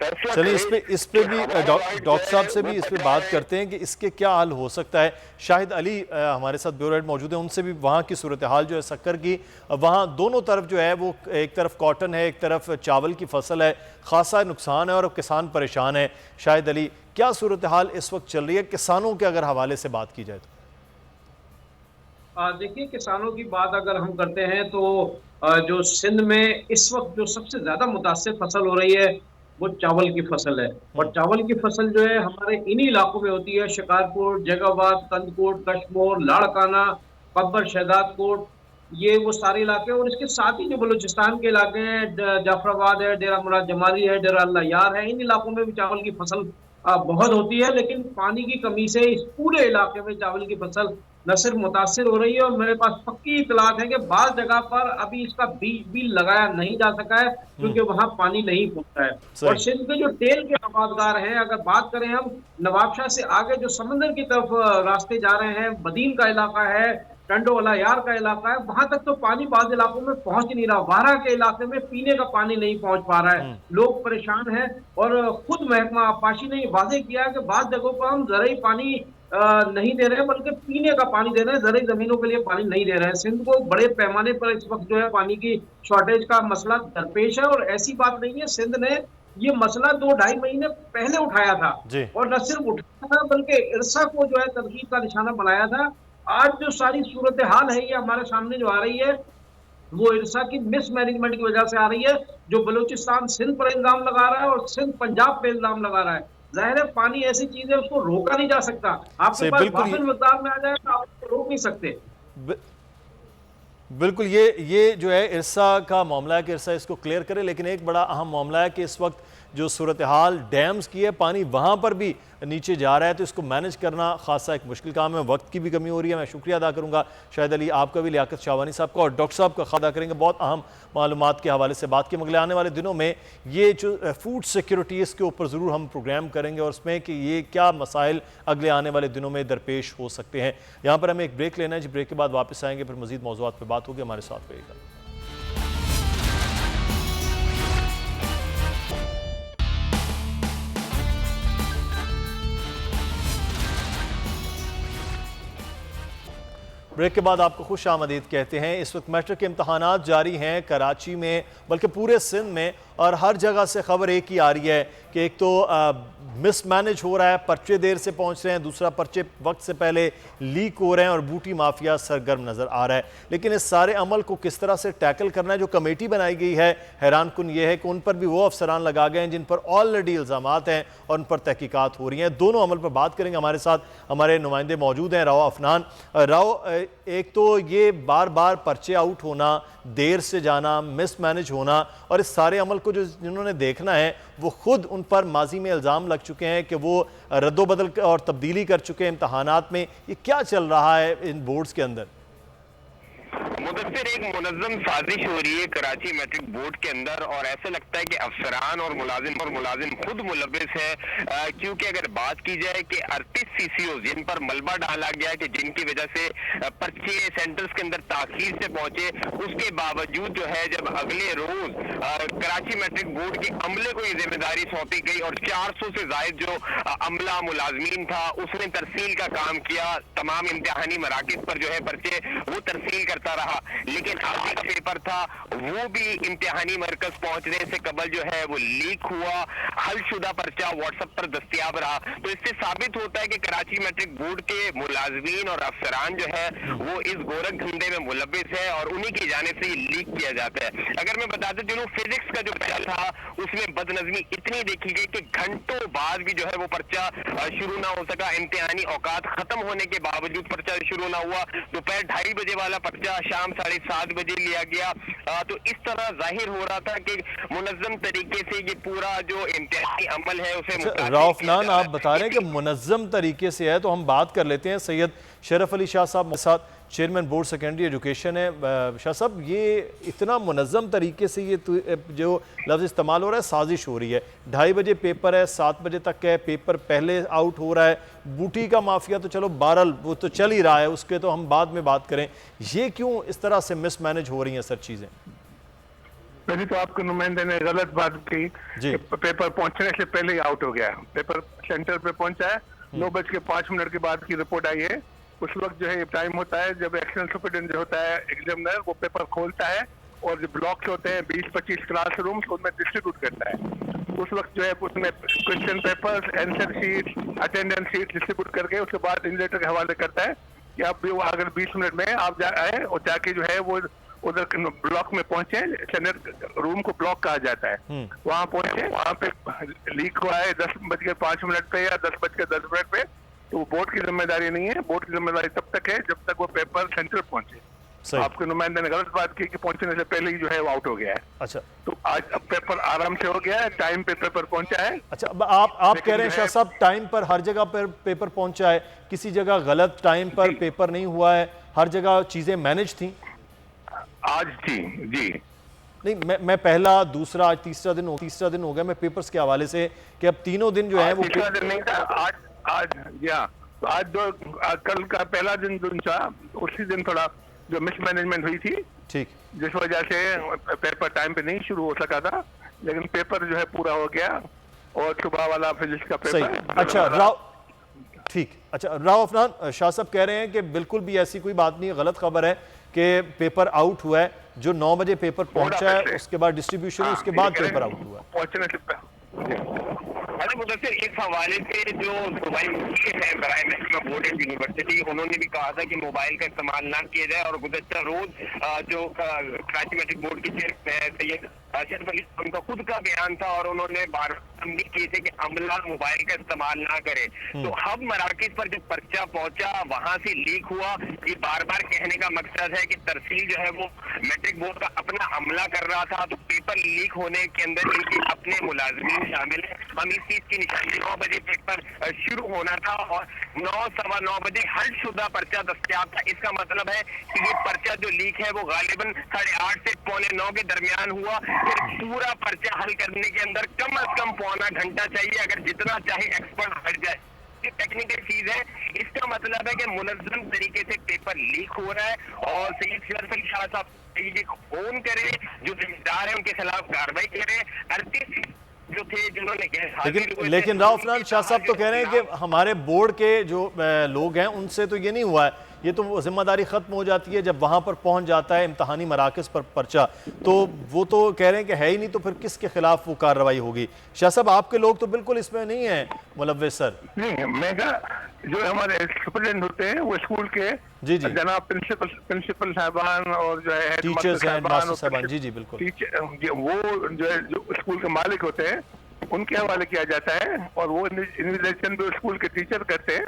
फैसला। चलिए इस पे भी डॉक्टर साहब से भी इस पे बात करते हैं कि इसके क्या हल हो सकता है। शाहिद अली हमारे साथ ब्यूरो हेड मौजूद है, उनसे भी वहाँ की सूरत हाल जो है शक्कर की, वहाँ दोनों तरफ जो है वो एक तरफ कॉटन है, एक तरफ चावल की फसल है, खासा नुकसान है और किसान परेशान है। शाहिद अली, क्या सूरत हाल इस वक्त चल रही है किसानों के अगर हवाले से बात की जाए तो? देखिए, किसानों की बात अगर हम करते हैं तो जो सिंध में इस वक्त जो सबसे ज्यादा मुतासिर फसल हो रही है वो चावल की फसल है। और चावल की फसल जो है हमारे इन्हीं इलाकों में होती है, शिकारपुर, जगाबाद, कंदकोट, कश्मोर, लाड़काना, कब्बर, शहदाद कोट, ये वो सारे इलाके। और इसके साथ ही जो बलूचिस्तान के इलाके हैं, जाफराबाद है, डेरा मुराद जमाली है, डेरा अल्लाह यार है, इन इलाकों में भी चावल की फसल बहुत होती है। लेकिन पानी की कमी से इस पूरे इलाके में चावल की फसल न सिर्फ मुतासिर हो रही है, और मेरे पास पक्की इतलात है कि बाज़ जगह पर अभी इसका बीज भी लगाया नहीं जा सका है क्योंकि वहां पानी नहीं पहुंचा है। और सिंध के जो तेल के आबादगार हैं, अगर बात करें हम नवाबशाह से आगे जो समंदर की तरफ रास्ते जा रहे हैं, बदीन का इलाका है, टंडो वाला यार का इलाका है, वहां तक तो पानी बाज़ इलाकों में पहुंच ही नहीं रहा। वारा के इलाके में पीने का पानी नहीं पहुंच पा रहा है, लोग परेशान हैं। और खुद महकमा आबपाशी ने वादे किया है कि बाज़ जगहों पर हम ज़रूरी पानी नहीं दे रहे हैं, बल्कि पीने का पानी दे रहे हैं, ज़रूरी जमीनों के लिए पानी नहीं दे रहे हैं। सिंध को बड़े पैमाने पर इस वक्त जो है पानी की शॉर्टेज का मसला दरपेश है। और ऐसी बात नहीं है, सिंध ने ये मसला 2-2.5 महीने पहले उठाया था, और न सिर्फ उठाया था बल्कि इरसा को जो है तरकीब का निशाना बनाया था। आज जो सारी सूरत हाल है ये हमारे सामने जो आ रही है वो इरसा की मिसमैनेजमेंट की वजह से आ रही है, जो बलूचिस्तान सिंध पर इल्जाम लगा रहा है और सिंध पंजाब पे इल्जाम लगा रहा है। जाहिर है पानी ऐसी चीज है उसको रोका नहीं जा सकता, आपके पास वाफिर मिकदार में आ जाए तो आप उसको रोक नहीं सकते। बिल्कुल, ये जो है इरसा का मामला है कि इरसा इसको क्लियर करे। लेकिन एक बड़ा अहम मामला है कि इस वक्त जो सूरत हाल डैम्स की है, पानी वहाँ पर भी नीचे जा रहा है, तो इसको मैनेज करना खासा एक मुश्किल काम है, वक्त की भी कमी हो रही है। मैं शुक्रिया अदा करूँगा शाहिद अली आपका भी, लियाकत शाहवानी साहब का और डॉक्टर साहब का अदा करेंगे बहुत अहम मालूमात के हवाले से बात की। मगर आने वाले दिनों में ये जो फूड सिक्योरिटी इसके ऊपर ज़रूर हम प्रोग्राम करेंगे और उसमें कि ये क्या मसाइल अगले आने वाले दिनों में दरपेश हो सकते हैं। यहाँ पर हमें एक ब्रेक लेना है जी, ब्रेक के बाद वापस आएंगे, फिर मज़ीद मौज़ूआत पर बात होगी। हमारे साथ रहिएगा। ब्रेक के बाद आपको खुश आमदीद कहते हैं। इस वक्त मैट्रिक के इम्तहानात जारी हैं कराची में, बल्कि पूरे सिंध में, और हर जगह से खबर एक ही आ रही है कि एक तो मिसमैनेज हो रहा है, पर्चे देर से पहुंच रहे हैं, दूसरा पर्चे वक्त से पहले लीक हो रहे हैं और बूटी माफिया सरगर्म नज़र आ रहा है। लेकिन इस सारे अमल को किस तरह से टैकल करना है, जो कमेटी बनाई गई है, हैरान कुन ये है कि उन पर भी वो अफसरान लगा गए हैं जिन पर ऑलरेडी इल्ज़ामात हैं और उन पर तहकीकात हो रही हैं। दोनों अमल पर बात करेंगे। हमारे साथ हमारे नुमाइंदे मौजूद हैं, राव अफनान। राव, एक तो ये बार बार पर्चे आउट होना, देर से जाना, मिसमैनेज होना, और इस सारे अमल को जो जिन्होंने देखना है वो खुद उन पर माजी में इल्ज़ाम लग चुके हैं कि वो रद्दोबदल और तब्दीली कर चुके हैं इम्तहानात में। ये क्या चल रहा है इन बोर्ड्स के अंदर? मुदस्सिर एक मुनज़्ज़म साजिश हो रही है कराची मैट्रिक बोर्ड के अंदर, और ऐसा लगता है कि अफसरान और मुलाजिम खुद मुलव्विस है, क्योंकि अगर बात की जाए कि 38 CCO जिन पर मलबा डाला गया कि जिनकी वजह से पर्चे सेंटर्स के अंदर ताखीर से पहुंचे, उसके बावजूद जो है जब अगले रोज कराची मैट्रिक बोर्ड के अमले को ये जिम्मेदारी सौंपी गई और 400 से ज्यादा जो अमला मुलाजमीन था उसने तरसील का काम किया, तमाम इम्तिहानी मराकिज पर जो है पर्चे वो तरसील करता रहा, लेकिन आखिरी का पेपर था वो भी इम्तिहानी मरकज पहुंचने से कबल जो है वो लीक हुआ, हलशुदा पर्चा व्हाट्सएप पर दस्तयाब रहा। तो इससे साबित होता है कि कराची मैट्रिक बोर्ड के मुलाजमीन और अफसरान जो है वो इस गोरख धंधे में मुलव्विस है और उन्हीं की जानिब से लीक किया जाता है। अगर मैं बताता चलूं, फिजिक्स का जो पर्चा था उसमें बदनजमी इतनी देखी गई कि घंटों बाद भी जो है वो पर्चा शुरू ना हो सका, इम्तिहानी औकात खत्म होने के बावजूद पर्चा शुरू ना हुआ, दोपहर 2:30 बजे वाला पर्चा शाम 7:30 बजे लिया गया। तो इस तरह जाहिर हो रहा था कि मुनज़्ज़म तरीके से ये पूरा जो इम्तिहानी अमल है उसे राउफनान, आप बता रहे हैं कि मुनज़्ज़म तरीके से है, तो हम बात कर लेते हैं सैयद शरफ अली शाह साहब के साथ, चेयरमैन बोर्ड सेकेंडरी एजुकेशन है। शाह साहब, ये इतना मुनज़्ज़म तरीके से ये जो लफ्ज़ इस्तेमाल हो रहा है, साजिश हो रही है, 2:30 बजे पेपर है, 7 बजे तक है, पेपर पहले आउट हो रहा है, बूटी का माफिया तो चलो बहरहाल वो तो चल ही रहा है, उसके तो हम बाद में बात करें, ये क्यों इस तरह से मिसमैनेज हो रही हैं सर चीज़ें? पहले तो आपके नुमाइंदे ने गलत बात की कि पेपर पहुंचने से पहले ही आउट हो गया। पेपर सेंटर पे पहुंचा है, 9:05 के बाद की रिपोर्ट आई है। उस वक्त जो है ये टाइम होता है जब एक्सटर्नल सुपरिटेंडेंट जो होता है एग्जामिनर, वो पेपर खोलता है और जो ब्लॉक्स होते हैं 20-25 क्लासरूम्स उनमें डिस्ट्रीब्यूट करता है। उस वक्त जो है उसमें question papers, answer sheet, attendance sheet distribute करके उसके बाद इन्विजिलेटर के हवाले करता है कि आप भी अगर 20 मिनट में आप आए और जाके जो है वो उधर ब्लॉक में पहुंचे, सेनेट रूम को ब्लॉक कहा जाता है, वहां पहुंचे, वहां पे लीक हुआ है 10:05 पे या 10:10 पे, तो वो बोर्ड की जिम्मेदारी नहीं है। बोर्ड की जिम्मेदारी तब तक है जब तक वो पेपर सेंटर पहुंचे। आपके नुमाइंदे ने गलत बात की कि पहुंचने से पहले ही जो है वो आउट हो गया है। अच्छा, तो आज अब पेपर आराम से हो गया है, टाइम पे पेपर पहुंचा है। अच्छा, आप कह रहे हैं शाह साहब टाइम पर हर जगह पर पेपर पहुंचा है, किसी जगह गलत टाइम पर पेपर नहीं हुआ है, हर जगह चीजें मैनेज थी? आज थी जी नहीं, मैं पहला, दूसरा, आज तीसरा दिन हो गया मैं पेपर्स के हवाले से कि अब तीनों दिन जो है वो तीसरा दिन नहीं था, आज तो आज कल का पहला दिन था, उसी दिन थोड़ा जो मिसमैनेजमेंट हुई थी, ठीक, जिस वजह से पेपर टाइम पे नहीं शुरू हो सका था, लेकिन पेपर जो है पूरा हो गया और सुबह वाला फिजिक्स का पेपर। अच्छा ठीक, अच्छा राव अफनान, शाह साहब कह रहे हैं कि बिल्कुल भी ऐसी कोई बात नहीं, गलत खबर है कि पेपर आउट हुआ है, जो 9 बजे पेपर पहुंचा है उसके बाद डिस्ट्रीब्यूशन, उसके बाद पेपर आउट हुआ पहुंचने से। अरे मुदस्सिर, इस हवाले से जो दुबई मुफ्ती है बराए महकमा बोर्ड एंड यूनिवर्सिटी, उन्होंने भी कहा था कि मोबाइल का इस्तेमाल ना किया जाए, और गुज़श्ता रोज जो कराची मैट्रिक बोर्ड के चेयरमैन सैयद शरफ अली उनका खुद का बयान था और उन्होंने बार तंबीह की थी कि अमला मोबाइल का इस्तेमाल ना करे। तो हब मराकिज पर जब पर्चा पहुंचा वहां से लीक हुआ, ये बार बार कहने का मकसद है कि तरसील जो है वो मैट्रिक बोर्ड का अपना अमला कर रहा था, तो पेपर लीक होने के अंदर इनके अपने मुलाजमीन शामिल है। हम इस चीज की निशानी 9 बजे पेपर शुरू होना था और 9-9:15 बजे हलशुदा पर्चा दस्तयाब था। इसका मतलब है कि ये पर्चा जो लीक है वो गालिबन 8:30 से 8:45 के दरमियान हुआ। फिर पूरा पर्चा हल करने के अंदर कम से कम पौना घंटा चाहिए, अगर जितना चाहे एक्सपर्ट हट जाए, ये टेक्निकल चीज है। इसका मतलब है कि मुनज़्ज़म तरीके से पेपर लीक हो रहा है और सैयद शरफ अली शाह साहब फोन करें, जो जिम्मेदार है उनके खिलाफ कार्रवाई करें। 38 जो थे जिन्होंने लेकिन राव अफनान शाह साहब तो कह रहे हैं कि हमारे बोर्ड के जो लोग हैं उनसे तो ये नहीं हुआ है, ये तो जिम्मेदारी खत्म हो जाती है जब वहां पर पहुंच जाता है इम्तहानी मराकज पर पर्चा, तो वो तो कह रहे हैं कि है ही नहीं, तो फिर किसके खिलाफ वो कार्रवाई होगी? शाह साहब, आपके लोग तो बिल्कुल इसमें नहीं है मुलव्विस सर। नहीं, मैं जो हमारे सुपरिटेंडेंट होते हैं वो स्कूल के जी जनाब प्रिंसिपल साहबान और जो है टीचर्स हैं, मास्टर साहबान, जी बिल्कुल, वो जो है जो स्कूल के मालिक होते हैं उनके हवाले किया जाता है और वो इन्विजिलेशन जो स्कूल के टीचर करते हैं,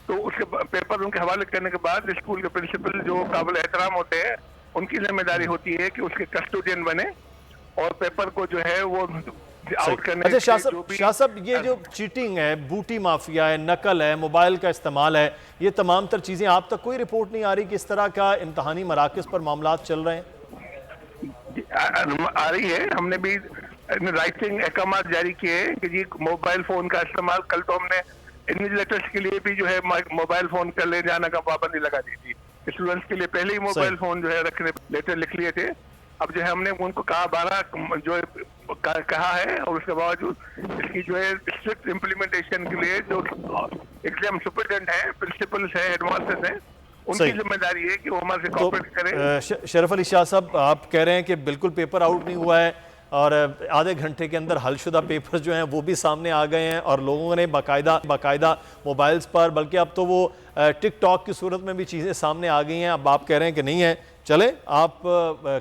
तो उसके पेपर उनके हवाले करने के बाद स्कूल के प्रिंसिपल जो काबिल एहतराम होते हैं उनकी जिम्मेदारी होती है कि उसके कस्टोडियन बने और पेपर को जो है वो आउट करने अच्छा के जो भी शाह साहब, ये जो चीटिंग है, बूटी माफिया है, नकल है, मोबाइल का इस्तेमाल है, ये तमाम तर चीज़ें आप तक कोई रिपोर्ट नहीं आ रही कि इस तरह का इम्तहानी मराकज़ पर मामला चल रहे हैं? आ रही है। हमने भी राइटिंग अहकाम जारी किए हैं कि जी मोबाइल फोन का इस्तेमाल, कल तो हमने इन्विजिलेटर्स के लिए भी जो है मोबाइल फोन कर ले जाने का पाबंदी लगा दी थी। स्टूडेंट्स के लिए पहले ही मोबाइल फोन जो है रखने लेटर लिख लिए थे। अब जो है हमने उनको कहा 12 जो कहा है, और उसके बावजूद इसकी जो है स्ट्रिक्ट इम्प्लीमेंटेशन के लिए जो एग्जाम सुपरिटेंडेंट है, प्रिंसिपल्स है, हेडमास्टर्स हैं, उनकी जिम्मेदारी है कि वो हमारे से कोऑपरेट करें। शरफ अली शाह साहब, आप कह रहे हैं कि बिल्कुल पेपर आउट नहीं हुआ है और आधे घंटे के अंदर हलशुदा पेपर जो हैं वो भी सामने आ गए हैं और लोगों ने बाकायदा मोबाइल्स पर, बल्कि अब तो वो टिकटॉक की सूरत में भी चीज़ें सामने आ गई हैं। अब आप कह रहे हैं कि नहीं है, चले आप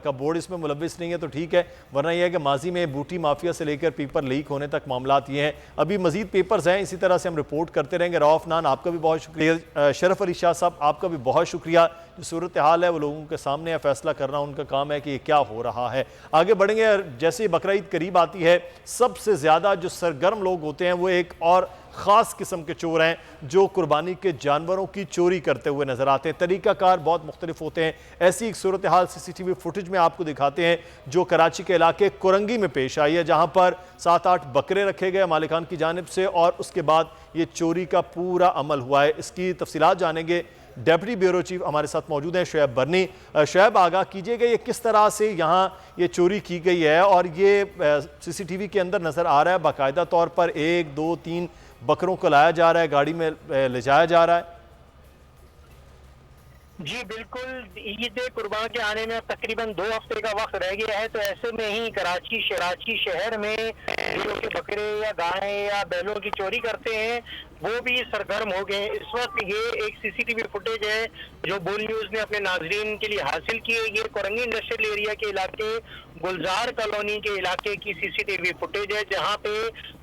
का बोर्ड इसमें मुलव्विस नहीं है तो ठीक है, वरना यह है कि माजी में बूटी माफिया से लेकर पेपर लीक होने तक मामलात ये हैं। अभी मजीद पेपर्स हैं, इसी तरह से हम रिपोर्ट करते रहेंगे। रऊफ नान, आपका भी बहुत शुक्रिया। शरफ अली शाह साहब, आपका भी बहुत शुक्रिया। जो सूरत हाल है वो लोगों के सामने है, फैसला करना उनका काम है कि ये क्या हो रहा है। आगे बढ़ेंगे। जैसे बकरा ईद करीब आती है, सबसे ज़्यादा जो सरगर्म लोग होते हैं वो एक और ख़ास किस्म के चोर हैं जो कुर्बानी के जानवरों की चोरी करते हुए नजर आते हैं। तरीक़ाकार बहुत मुख्तलिफ होते हैं। ऐसी एक सूरत हाल CCTV फुटेज में आपको दिखाते हैं जो कराची के इलाके कुरंगी में पेश आई है, जहां पर 7-8 बकरे रखे गए मालिकान की जानिब से और उसके बाद ये चोरी का पूरा अमल हुआ है। इसकी तफसीलात जानेंगे। डेप्यूटी ब्यूरो चीफ हमारे साथ मौजूद हैं शुएब बरनी। शुएब, आगाह कीजिएगा ये किस तरह से यहाँ ये चोरी की गई है और ये CCTV के अंदर नजर आ रहा है बाकायदा तौर पर 1, 2, 3 बकरों को लाया जा रहा है, गाड़ी में ले जाया जा रहा है। जी बिल्कुल, ईद कुर्बान के आने में तकरीबन 2 हफ्ते का वक्त रह गया है, तो ऐसे में ही कराची शहर में जो लोग बकरे या गाय या बैलों की चोरी करते हैं वो भी सरगर्म हो गए। इस वक्त ये एक CCTV फुटेज है जो बोल न्यूज ने अपने नाजरीन के लिए हासिल की है। ये कोरंगी इंडस्ट्रियल एरिया के इलाके गुलजार कॉलोनी के इलाके की CCTV फुटेज है, जहाँ पे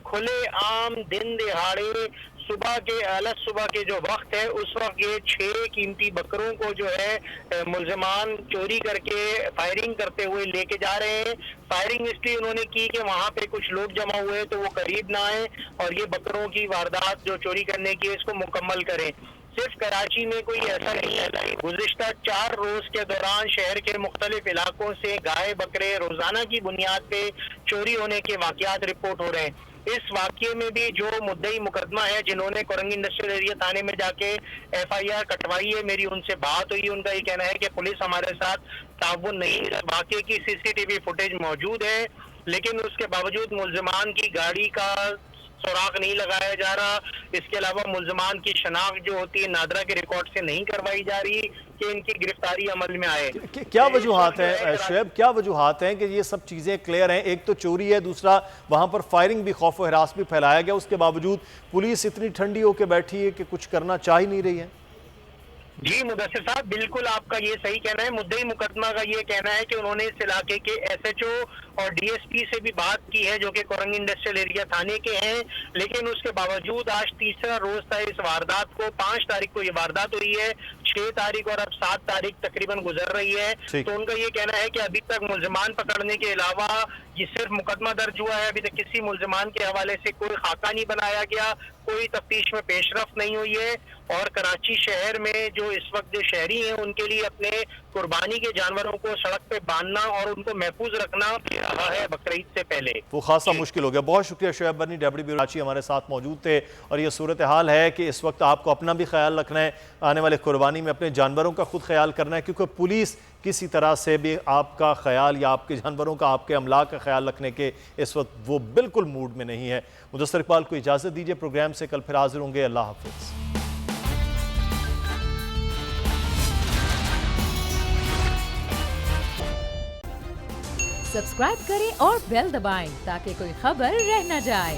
खुले आम दिन दिहाड़े सुबह के जो वक्त है उस वक्त ये 6 कीमती बकरों को जो है मुल्जिमान चोरी करके फायरिंग करते हुए लेके जा रहे हैं। फायरिंग इसलिए उन्होंने की कि वहाँ पे कुछ लोग जमा हुए तो वो करीब ना आए और ये बकरों की वारदात जो चोरी करने की है इसको मुकम्मल करें। सिर्फ कराची में कोई ऐसा नहीं है, गुज़िश्ता 4 रोज के दौरान शहर के मुख्तलिफ इलाकों से गाय बकरे रोजाना की बुनियाद पे चोरी होने के वाकयात रिपोर्ट हो रहे हैं। इस वाकये में भी जो मुद्दई मुकदमा है जिन्होंने कोरंगी इंडस्ट्रियल एरिया थाने में जाके FIR कटवाई है, मेरी उनसे बात हुई। उनका ये कहना है कि पुलिस हमारे साथ ताउन नहीं है। वाकये की CCTV फुटेज मौजूद है, लेकिन उसके बावजूद मुल्जिमान की गाड़ी का सुराग नहीं लगाया जा रहा। इसके अलावा मुल्जिमान की शनाख्त जो होती है नादरा के रिकॉर्ड से नहीं करवाई जा रही कि इनकी गिरफ्तारी अमल में आए। क्या वजूहात हैं शुएब, क्या वजूहात हैं कि ये सब चीज़ें क्लियर हैं? एक तो चोरी है, दूसरा वहाँ पर फायरिंग भी, खौफ व हरास भी फैलाया गया, उसके बावजूद पुलिस इतनी ठंडी होकर बैठी है कि कुछ करना चाह ही नहीं रही है। जी मुदस्सिर साहब, बिल्कुल आपका ये सही कहना है। मुद्दई मुकदमा का ये कहना है कि उन्होंने इस इलाके के SHO और DSP से भी बात की है जो कि कोरंगी इंडस्ट्रियल एरिया थाने के हैं, लेकिन उसके बावजूद आज तीसरा रोज था इस वारदात को। 5 तारीख को ये वारदात हुई है, 6 तारीख और अब 7 तारीख तकरीबन गुजर रही है। तो उनका ये कहना है कि अभी तक मुल्जिमान पकड़ने के अलावा ये सिर्फ मुकदमा दर्ज हुआ है, अभी तक किसी मुल्जिमान के हवाले से कोई खाका नहीं बनाया गया, कोई तफ्तीश में पेशरफ्त नहीं हुई है। और कराची शहर में जो इस वक्त जो शहरी हैं उनके लिए अपने कुर्बानी के जानवरों को सड़क पे बांधना और उनको महफूज रखना रहा है बकरीद से पहले, वो खासा मुश्किल हो गया। बहुत शुक्रिया शुएब बरनी, डेप्यूटी ब्यूरो कराची हमारे साथ मौजूद थे। और ये सूरत हाल है कि इस वक्त आपको अपना भी ख्याल रखना है, आने वाले कुर्बानी में अपने जानवरों का खुद ख्याल करना है, क्योंकि पुलिस किसी तरह से भी आपका ख्याल या आपके जानवरों का, आपके अमला का ख्याल रखने के इस वक्त वो बिल्कुल मूड में नहीं है। मुदस्सिर इकबाल को इजाज़त दीजिए, प्रोग्राम से कल फिर हाजिर होंगे। अल्लाह हाफिज़। सब्सक्राइब करें और बेल दबाएं ताकि कोई खबर रह न जाए।